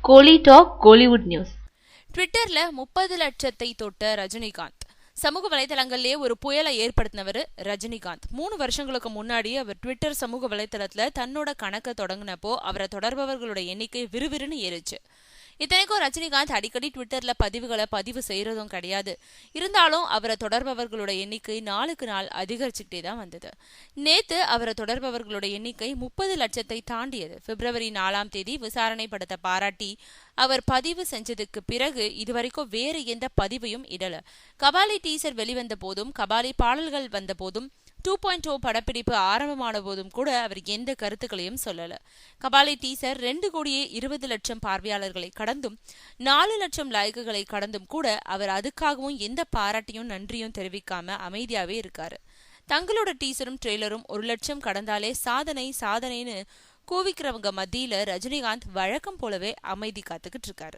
கோலி talk Kollywood news. ட்விட்டர்ல 30 லட்சத்தை தொட்ட ரஜினிகாந்த். சமூக வலைதளங்கள்லயே ஒரு புயலை ஏற்படுத்தினவர் ரஜினிகாந்த். 3 வருஷங்களுக்கு முன்னாடி அவர் ட்விட்டர் சமூக வலைதளத்துல தன்னோட கணக்கை தொடங்கினப்போ அவரை தொடர்பவர்களோட எண்ணிக்கை விறுவிறுன்னு ஏறிச்சு. இத்தனைக்கும் ரஜினிகாந்த் அடிக்கடி ட்விட்டர்ல பதிவு செய்யறதும் கிடையாது. இருந்தாலும் அவரை தொடர்பவர்களோட எண்ணிக்கை நாளுக்கு நாள் அதிகரிச்சுக்கிட்டே தான் வந்தது. நேத்து அவரை தொடர்பவர்களோட எண்ணிக்கை 30 லட்சத்தை தாண்டியது. பிப்ரவரி 4ஆம் தேதி விசாரணை படத்தை பாராட்டி அவர் பதிவு செஞ்சதுக்கு பிறகு இதுவரைக்கும் வேறு எந்த பதிவையும் இடல. கபாலி டீசர் வெளிவந்த போதும், கபாலி பாடல்கள் வந்த போதும், 2.0 படப்பிடிப்பு ஆரம்பமான போதும் கூட அவர் எந்த கருத்துக்களையும் சொல்லல. கபாலி டீசர் 2,20,00,000 பார்வையாளர்களை கடந்தும் 4 லட்சம் லைக்குகளை கடந்தும் கூட அவர் அதுக்காகவும் எந்த பாராட்டியும் நன்றியும் தெரிவிக்காம அமைதியாவே இருக்காரு. தங்களோட டீசரும் ட்ரெய்லரும் 1 லட்சம் கடந்தாலே சாதனைன்னு கூவிக்கிறவங்க மத்தியில ரஜினிகாந்த் வழக்கம் போலவே அமைதி காத்துக்கிட்டு இருக்காரு.